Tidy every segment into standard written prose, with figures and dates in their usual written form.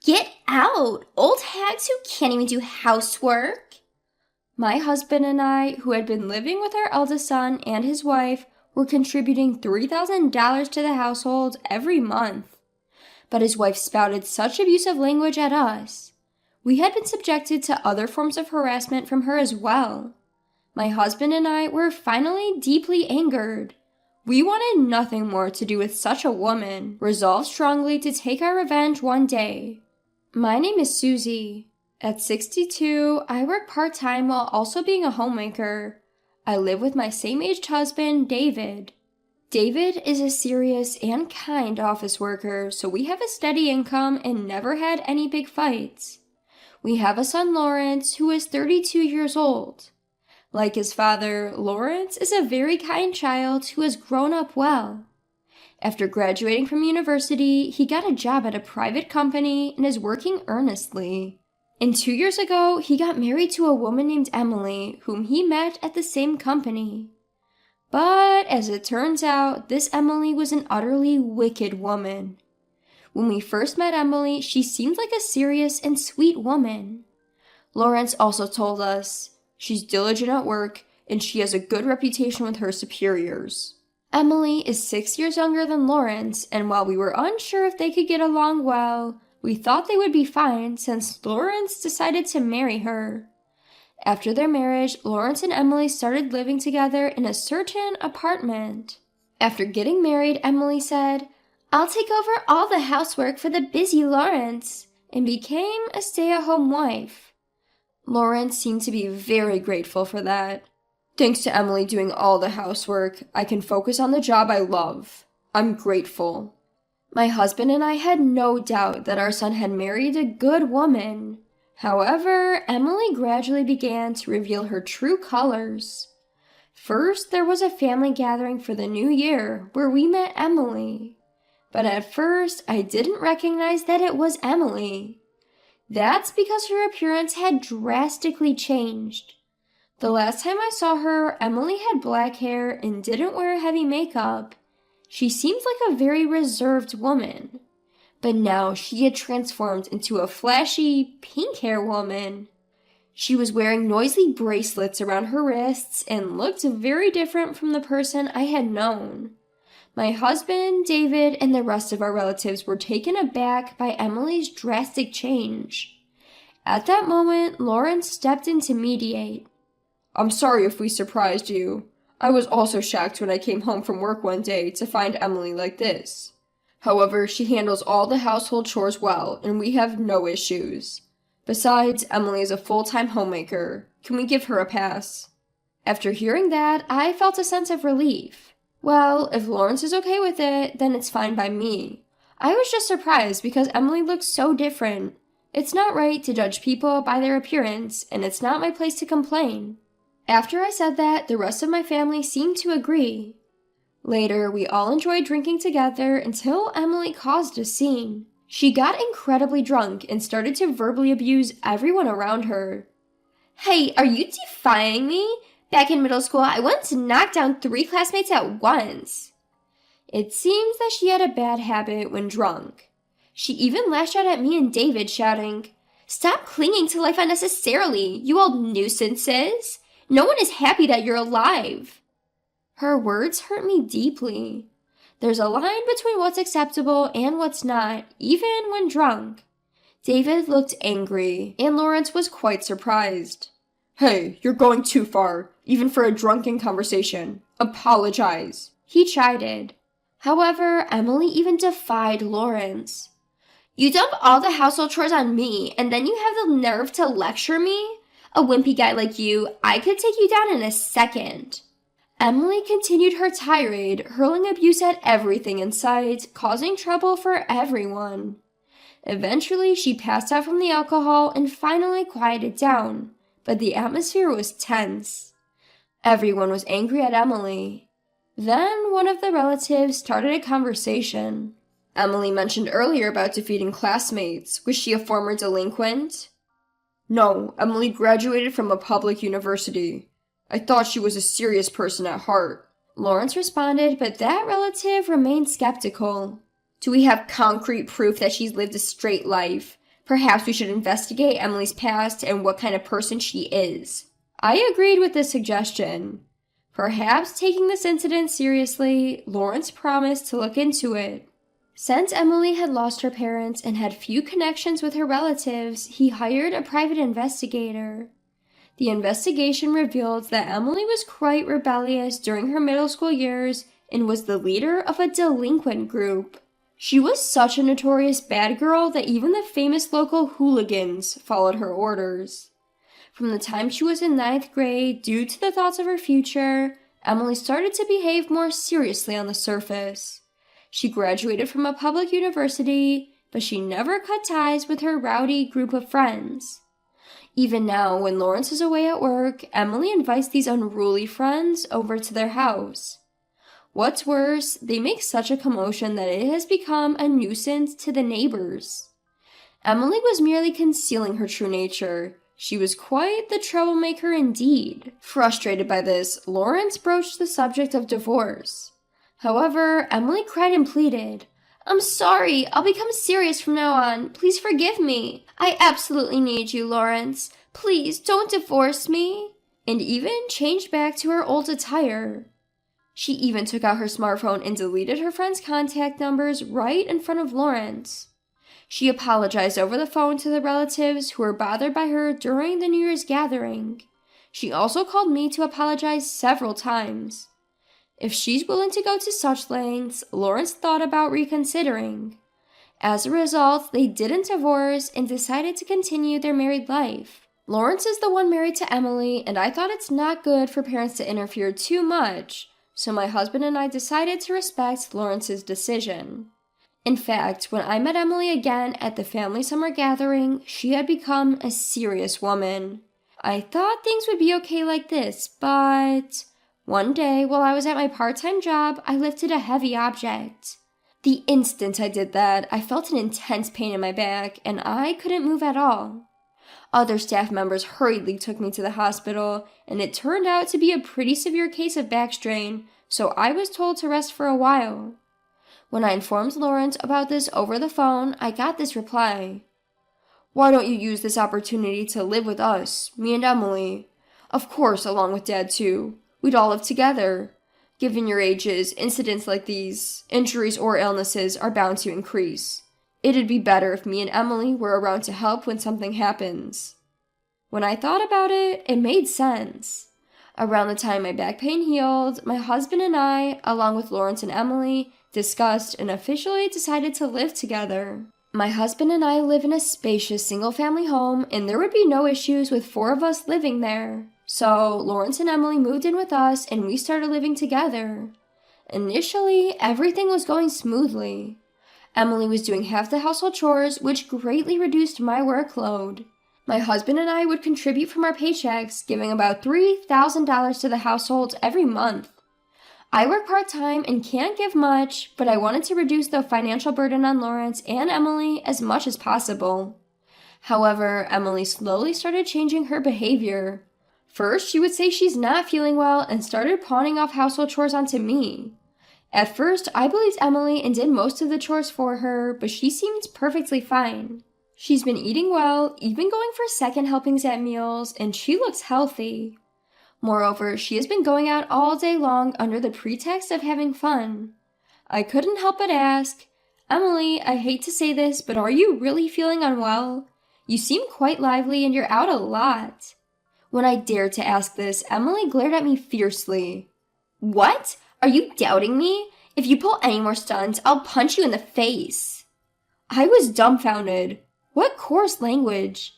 Get out! Old hags who can't even do housework! My husband and I, who had been living with our eldest son and his wife, were contributing $3,000 to the household every month. But his wife spouted such abusive language at us. We had been subjected to other forms of harassment from her as well. My husband and I were finally deeply angered. We wanted nothing more to do with such a woman, resolved strongly to take our revenge one day. My name is Susie. At 62, I work part-time while also being a homemaker. I live with my same-aged husband, David. David is a serious and kind office worker, so we have a steady income and never had any big fights. We have a son, Lawrence, who is 32 years old. Like his father, Lawrence is a very kind child who has grown up well. After graduating from university, he got a job at a private company and is working earnestly. And 2 years ago, he got married to a woman named Emily, whom he met at the same company. But as it turns out, this Emily was an utterly wicked woman. When we first met Emily, she seemed like a serious and sweet woman. Lawrence also told us, she's diligent at work and she has a good reputation with her superiors. Emily is 6 years younger than Lawrence, and while we were unsure if they could get along well, we thought they would be fine since Lawrence decided to marry her. After their marriage, Lawrence and Emily started living together in a certain apartment. After getting married, Emily said, "I'll take over all the housework for the busy Lawrence," and became a stay-at-home wife. Lawrence seemed to be very grateful for that. "Thanks to Emily doing all the housework, I can focus on the job I love. I'm grateful." My husband and I had no doubt that our son had married a good woman. However, Emily gradually began to reveal her true colors. First, there was a family gathering for the new year where we met Emily. But at first, I didn't recognize that it was Emily. That's because her appearance had drastically changed. The last time I saw her, Emily had black hair and didn't wear heavy makeup. She seemed like a very reserved woman. But now she had transformed into a flashy, pink-hair woman. She was wearing noisy bracelets around her wrists and looked very different from the person I had known. My husband, David, and the rest of our relatives were taken aback by Emily's drastic change. At that moment, Lawrence stepped in to mediate. "I'm sorry if we surprised you. I was also shocked when I came home from work one day to find Emily like this. However, she handles all the household chores well, and we have no issues. Besides, Emily is a full-time homemaker. Can we give her a pass?" After hearing that, I felt a sense of relief. Well, if Lawrence is okay with it, then it's fine by me. I was just surprised because Emily looked so different. It's not right to judge people by their appearance, and it's not my place to complain. After I said that, the rest of my family seemed to agree. Later, we all enjoyed drinking together until Emily caused a scene. She got incredibly drunk and started to verbally abuse everyone around her. "Hey, are you defying me? Back in middle school, I once knocked down 3 classmates at once." It seems that she had a bad habit when drunk. She even lashed out at me and David, shouting, "Stop clinging to life unnecessarily, you old nuisances! No one is happy that you're alive." Her words hurt me deeply. There's a line between what's acceptable and what's not, even when drunk. David looked angry, and Lawrence was quite surprised. "Hey, you're going too far, even for a drunken conversation. Apologize," he chided. However, Emily even defied Lawrence. "You dump all the household chores on me, and then you have the nerve to lecture me? A wimpy guy like you, I could take you down in a second." Emily continued her tirade, hurling abuse at everything in sight, causing trouble for everyone. Eventually, she passed out from the alcohol and finally quieted down, but the atmosphere was tense. Everyone was angry at Emily. Then one of the relatives started a conversation. "Emily mentioned earlier about defeating classmates. Was she a former delinquent?" "No, Emily graduated from a public university. I thought she was a serious person at heart," Lawrence responded, but that relative remained skeptical. "Do we have concrete proof that she's lived a straight life? Perhaps we should investigate Emily's past and what kind of person she is. I agreed with this suggestion. Perhaps taking this incident seriously, Lawrence promised to look into it. Since Emily had lost her parents and had few connections with her relatives, he hired a private investigator. The investigation revealed that Emily was quite rebellious during her middle school years and was the leader of a delinquent group. She was such a notorious bad girl that even the famous local hooligans followed her orders. From the time she was in 9th grade, due to the thoughts of her future, Emily started to behave more seriously on the surface. She graduated from a public university, but she never cut ties with her rowdy group of friends. Even now, when Lawrence is away at work, Emily invites these unruly friends over to their house. What's worse, they make such a commotion that it has become a nuisance to the neighbors. Emily was merely concealing her true nature. She was quite the troublemaker indeed. Frustrated by this, Lawrence broached the subject of divorce. However, Emily cried and pleaded, "I'm sorry, I'll become serious from now on. Please forgive me. I absolutely need you, Lawrence. Please don't divorce me." And even changed back to her old attire. She even took out her smartphone and deleted her friends' contact numbers right in front of Lawrence. She apologized over the phone to the relatives who were bothered by her during the New Year's gathering. She also called me to apologize several times. If she's willing to go to such lengths, Lawrence thought about reconsidering. As a result, they didn't divorce and decided to continue their married life. Lawrence is the one married to Emily, and I thought it's not good for parents to interfere too much, so my husband and I decided to respect Lawrence's decision. In fact, when I met Emily again at the family summer gathering, she had become a serious woman. I thought things would be okay like this, but one day while I was at my part-time job, I lifted a heavy object. The instant I did that, I felt an intense pain in my back, and I couldn't move at all. Other staff members hurriedly took me to the hospital, and it turned out to be a pretty severe case of back strain, so I was told to rest for a while. When I informed Lawrence about this over the phone, I got this reply. "Why don't you use this opportunity to live with us, me and Emily? Of course, along with Dad too. We'd all live together. Given your ages, incidents like these, injuries or illnesses, are bound to increase. It'd be better if me and Emily were around to help when something happens." When I thought about it, it made sense. Around the time my back pain healed, my husband and I, along with Lawrence and Emily, discussed and officially decided to live together. My husband and I live in a spacious single-family home, and there would be no issues with 4 of us living there. So Lawrence and Emily moved in with us, and we started living together. Initially, everything was going smoothly. Emily was doing half the household chores, which greatly reduced my workload. My husband and I would contribute from our paychecks, giving about $3,000 to the household every month. I work part-time and can't give much, but I wanted to reduce the financial burden on Lawrence and Emily as much as possible. However, Emily slowly started changing her behavior. First, she would say she's not feeling well and started pawning off household chores onto me. At first, I believed Emily and did most of the chores for her, but she seemed perfectly fine. She's been eating well, even going for second helpings at meals, and she looks healthy. Moreover, she has been going out all day long under the pretext of having fun. I couldn't help but ask, "Emily, I hate to say this, but are you really feeling unwell? You seem quite lively and you're out a lot." When I dared to ask this, Emily glared at me fiercely. "What? Are you doubting me? If you pull any more stunts, I'll punch you in the face." I was dumbfounded. What coarse language!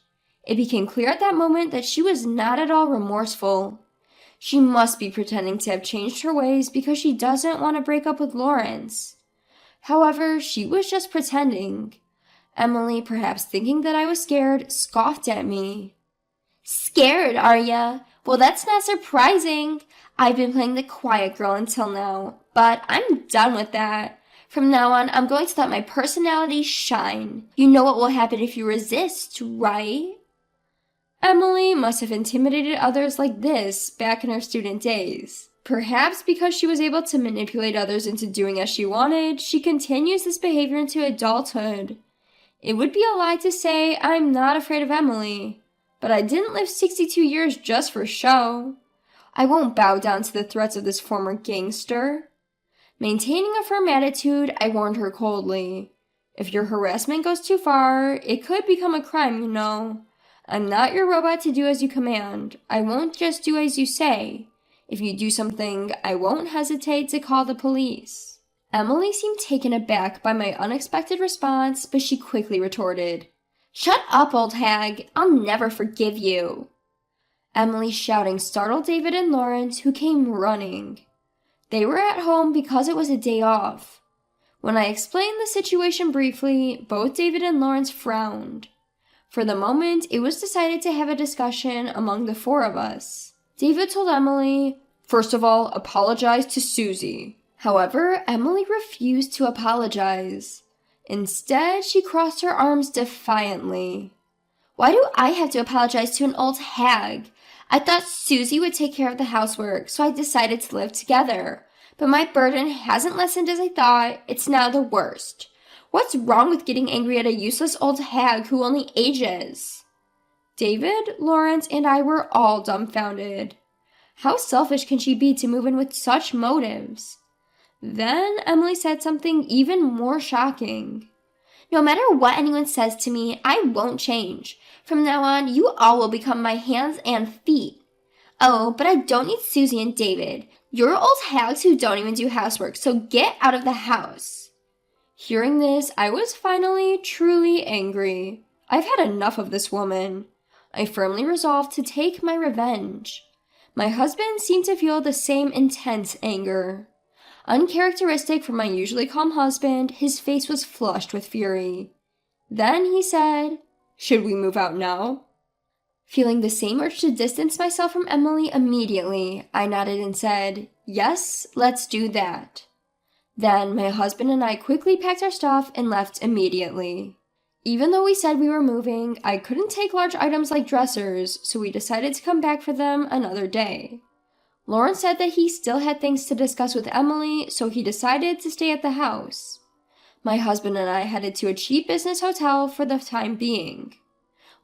It became clear at that moment that she was not at all remorseful. She must be pretending to have changed her ways because she doesn't want to break up with Lawrence. However, she was just pretending. Emily, perhaps thinking that I was scared, scoffed at me. "Scared, are ya? Well, that's not surprising. I've been playing the quiet girl until now, but I'm done with that. From now on, I'm going to let my personality shine. You know what will happen if you resist, right?" Emily must have intimidated others like this back in her student days. Perhaps because she was able to manipulate others into doing as she wanted, she continues this behavior into adulthood. It would be a lie to say I'm not afraid of Emily, but I didn't live 62 years just for show. I won't bow down to the threats of this former gangster. Maintaining a firm attitude, I warned her coldly. If your harassment goes too far, it could become a crime, you know. I'm not your robot to do as you command. I won't just do as you say. If you do something, I won't hesitate to call the police. Emily seemed taken aback by my unexpected response, but she quickly retorted, "Shut up, old hag. I'll never forgive you." Emily's shouting startled David and Lawrence, who came running. They were at home because it was a day off. When I explained the situation briefly, both David and Lawrence frowned. For the moment, it was decided to have a discussion among the four of us. David told Emily, "First of all, apologize to Susie." However, Emily refused to apologize. Instead, she crossed her arms defiantly. "Why do I have to apologize to an old hag? I thought Susie would take care of the housework, so I decided to live together. But my burden hasn't lessened as I thought. It's now the worst. What's wrong with getting angry at a useless old hag who only ages?" David, Lawrence, and I were all dumbfounded. How selfish can she be to move in with such motives? Then Emily said something even more shocking. "No matter what anyone says to me, I won't change. From now on, you all will become my hands and feet. Oh, but I don't need Susie and David. You're old hags who don't even do housework, so get out of the house." Hearing this, I was finally truly angry. I've had enough of this woman. I firmly resolved to take my revenge. My husband seemed to feel the same intense anger. Uncharacteristic for my usually calm husband, his face was flushed with fury. Then he said, "Should we move out now?" Feeling the same urge to distance myself from Emily immediately, I nodded and said, "Yes, let's do that." Then my husband and I quickly packed our stuff and left immediately. Even though we said we were moving, I couldn't take large items like dressers, so we decided to come back for them another day. Lawrence said that he still had things to discuss with Emily, so he decided to stay at the house. My husband and I headed to a cheap business hotel for the time being.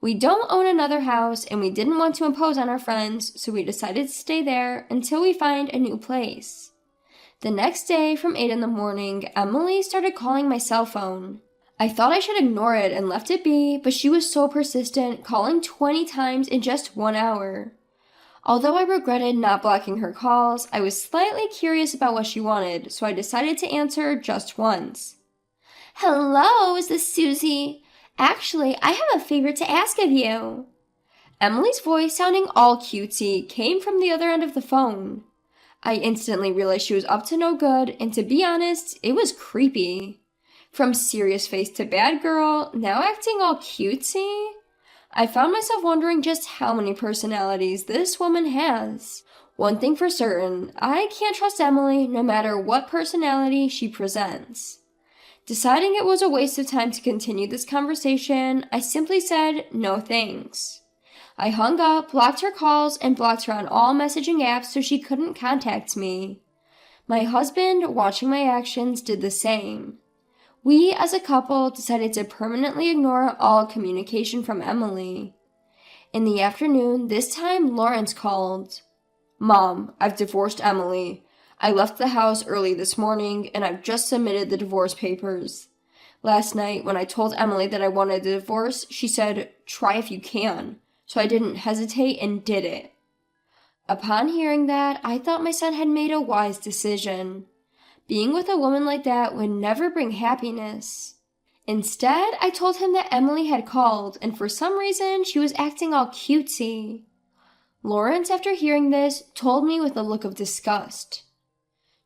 We don't own another house, and we didn't want to impose on our friends, so we decided to stay there until we find a new place. The next day, from 8 in the morning, Emily started calling my cell phone. I thought I should ignore it and left it be, but she was so persistent, calling 20 times in just 1 hour. Although I regretted not blocking her calls, I was slightly curious about what she wanted, so I decided to answer just once. "Hello, is this Susie? Actually, I have a favor to ask of you." Emily's voice, sounding all cutesy, came from the other end of the phone. I instantly realized she was up to no good, and to be honest, it was creepy. From serious face to bad girl, now acting all cutesy? I found myself wondering just how many personalities this woman has. One thing for certain, I can't trust Emily no matter what personality she presents. Deciding it was a waste of time to continue this conversation, I simply said no thanks. I hung up, blocked her calls, and blocked her on all messaging apps so she couldn't contact me. My husband, watching my actions, did the same. We, as a couple, decided to permanently ignore all communication from Emily. In the afternoon, this time Lawrence called. "Mom, I've divorced Emily. I left the house early this morning, and I've just submitted the divorce papers. Last night, when I told Emily that I wanted a divorce, she said, 'Try if you can.' So I didn't hesitate and did it." Upon hearing that, I thought my son had made a wise decision. Being with a woman like that would never bring happiness. Instead, I told him that Emily had called, and for some reason, she was acting all cutesy. Lawrence, after hearing this, told me with a look of disgust.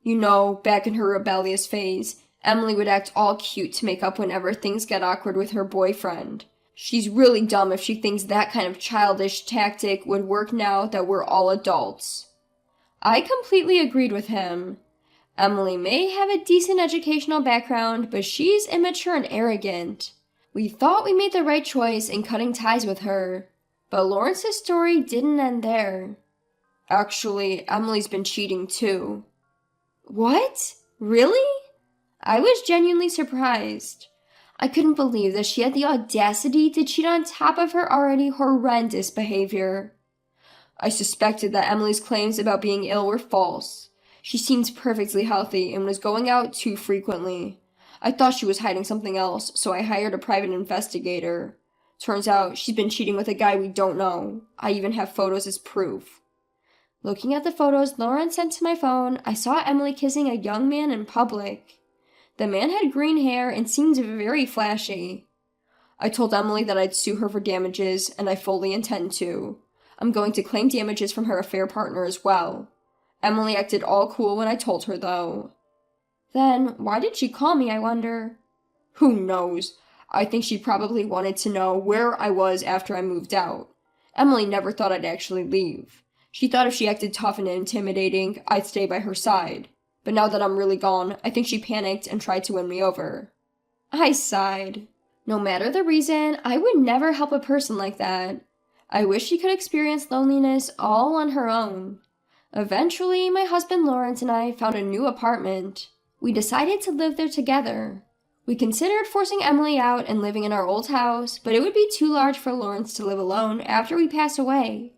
"You know, back in her rebellious phase, Emily would act all cute to make up whenever things get awkward with her boyfriend. She's really dumb if she thinks that kind of childish tactic would work now that we're all adults." I completely agreed with him. Emily may have a decent educational background, but she's immature and arrogant. We thought we made the right choice in cutting ties with her, but Lawrence's story didn't end there. "Actually, Emily's been cheating too." "What? Really?" I was genuinely surprised. I couldn't believe that she had the audacity to cheat on top of her already horrendous behavior. I suspected that Emily's claims about being ill were false. She seemed perfectly healthy and was going out too frequently. I thought she was hiding something else, so I hired a private investigator. Turns out she's been cheating with a guy we don't know. I even have photos as proof. Looking at the photos Lauren sent to my phone, I saw Emily kissing a young man in public. The man had green hair and seemed very flashy. I told Emily that I'd sue her for damages, and I fully intend to. I'm going to claim damages from her affair partner as well. Emily acted all cool when I told her, though. Then, why did she call me, I wonder? Who knows? I think she probably wanted to know where I was after I moved out. Emily never thought I'd actually leave. She thought if she acted tough and intimidating, I'd stay by her side. But now that I'm really gone, I think she panicked and tried to win me over. I sighed. No matter the reason, I would never help a person like that. I wish she could experience loneliness all on her own. Eventually, my husband Lawrence and I found a new apartment. We decided to live there together. We considered forcing Emily out and living in our old house, but it would be too large for Lawrence to live alone after we pass away.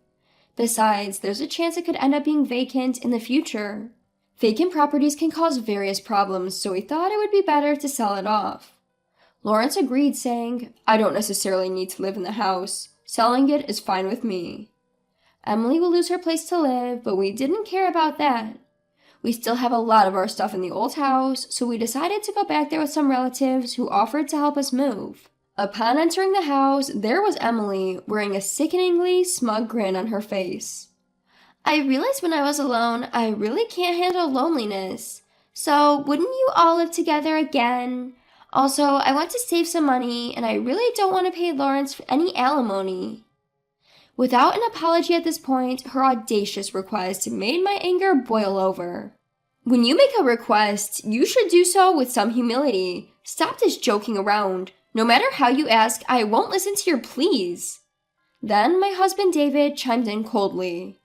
Besides, there's a chance it could end up being vacant in the future. Vacant properties can cause various problems, so we thought it would be better to sell it off. Lawrence agreed, saying, "I don't necessarily need to live in the house. Selling it is fine with me." Emily will lose her place to live, but we didn't care about that. We still have a lot of our stuff in the old house, so we decided to go back there with some relatives who offered to help us move. Upon entering the house, there was Emily, wearing a sickeningly smug grin on her face. I realized when I was alone, I really can't handle loneliness. So, wouldn't you all live together again? Also, I want to save some money, and I really don't want to pay Lawrence for any alimony. Without an apology at this point, her audacious request made my anger boil over. When you make a request, you should do so with some humility. Stop this joking around. No matter how you ask, I won't listen to your pleas. Then my husband David chimed in coldly.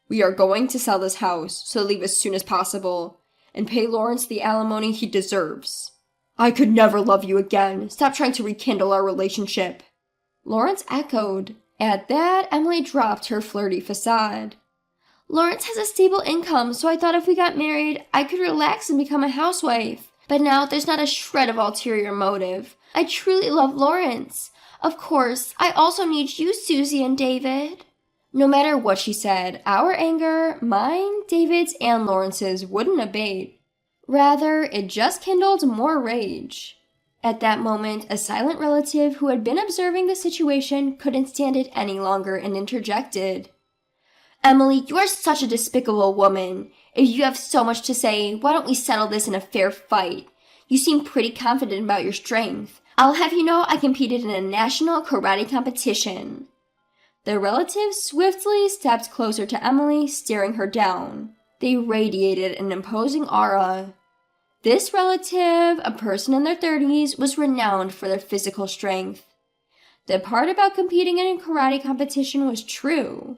We are going to sell this house, so leave as soon as possible, and pay Lawrence the alimony he deserves. I could never love you again. Stop trying to rekindle our relationship. Lawrence echoed. At that, Emily dropped her flirty facade. Lawrence has a stable income, so I thought if we got married, I could relax and become a housewife. But now there's not a shred of ulterior motive. I truly love Lawrence. Of course, I also need you, Susie and David. No matter what she said, our anger, mine, David's, and Lawrence's, wouldn't abate. Rather, it just kindled more rage. At that moment, a silent relative who had been observing the situation couldn't stand it any longer and interjected. Emily, you are such a despicable woman. If you have so much to say, why don't we settle this in a fair fight? You seem pretty confident about your strength. I'll have you know I competed in a national karate competition. The relative swiftly stepped closer to Emily, staring her down. They radiated an imposing aura. This relative, a person in their 30s, was renowned for their physical strength. The part about competing in a karate competition was true.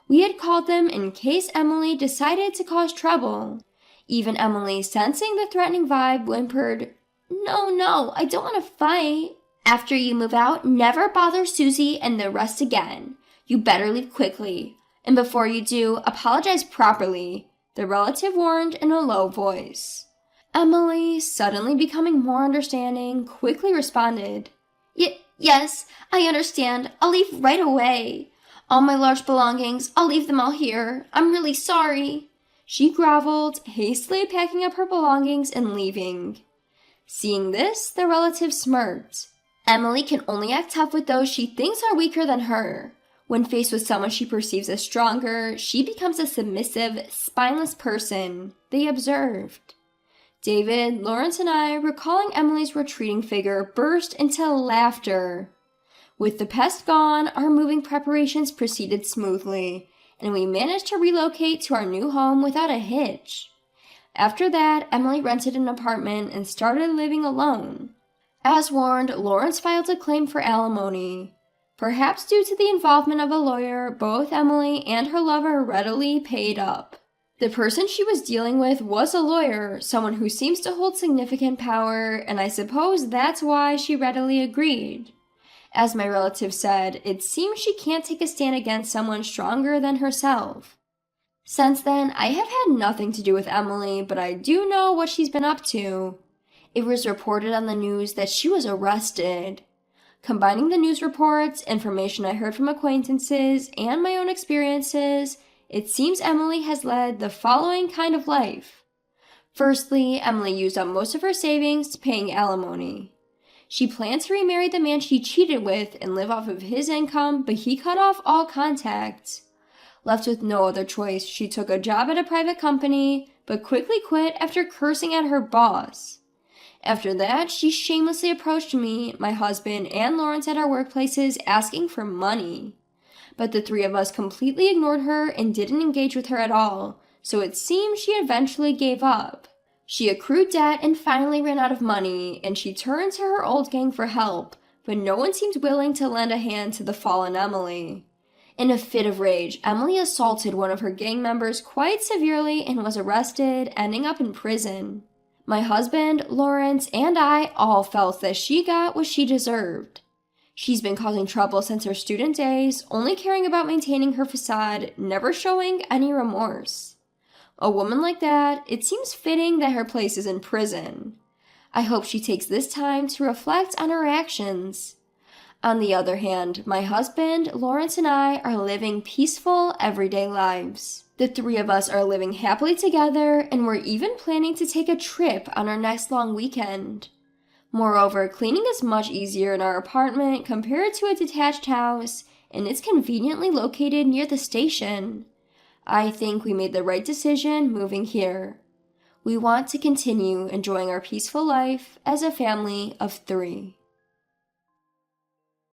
We had called them in case Emily decided to cause trouble. Even Emily, sensing the threatening vibe, whimpered, No, I don't want to fight. After you move out, never bother Susie and the rest again. You better leave quickly. And before you do, apologize properly, the relative warned in a low voice. Emily, suddenly becoming more understanding, quickly responded, Yes, I understand. I'll leave right away. All my large belongings, I'll leave them all here. I'm really sorry. She groveled, hastily packing up her belongings and leaving. Seeing this, the relative smirked. Emily can only act tough with those she thinks are weaker than her. When faced with someone she perceives as stronger, she becomes a submissive, spineless person, they observed. David, Lawrence, and I, recalling Emily's retreating figure, burst into laughter. With the pest gone, our moving preparations proceeded smoothly, and we managed to relocate to our new home without a hitch. After that, Emily rented an apartment and started living alone. As warned, Lawrence filed a claim for alimony. Perhaps due to the involvement of a lawyer, both Emily and her lover readily paid up. The person she was dealing with was a lawyer, someone who seems to hold significant power, and I suppose that's why she readily agreed. As my relative said, it seems she can't take a stand against someone stronger than herself. Since then, I have had nothing to do with Emily, but I do know what she's been up to. It was reported on the news that she was arrested. Combining the news reports, information I heard from acquaintances, and my own experiences, it seems Emily has led the following kind of life. Firstly, Emily used up most of her savings paying alimony. She planned to remarry the man she cheated with and live off of his income, but he cut off all contact. Left with no other choice, she took a job at a private company, but quickly quit after cursing at her boss. After that, she shamelessly approached me, my husband, and Lawrence at our workplaces asking for money. But the three of us completely ignored her and didn't engage with her at all, so it seems she eventually gave up. She accrued debt and finally ran out of money, and she turned to her old gang for help, but no one seemed willing to lend a hand to the fallen Emily. In a fit of rage, Emily assaulted one of her gang members quite severely and was arrested, ending up in prison. My husband, Lawrence, and I all felt that she got what she deserved. She's been causing trouble since her student days, only caring about maintaining her facade, never showing any remorse. A woman like that, it seems fitting that her place is in prison. I hope she takes this time to reflect on her actions. On the other hand, my husband, Lawrence, and I are living peaceful, everyday lives. The three of us are living happily together, and we're even planning to take a trip on our next long weekend. Moreover, cleaning is much easier in our apartment compared to a detached house, and it's conveniently located near the station. I think we made the right decision moving here. We want to continue enjoying our peaceful life as a family of 3.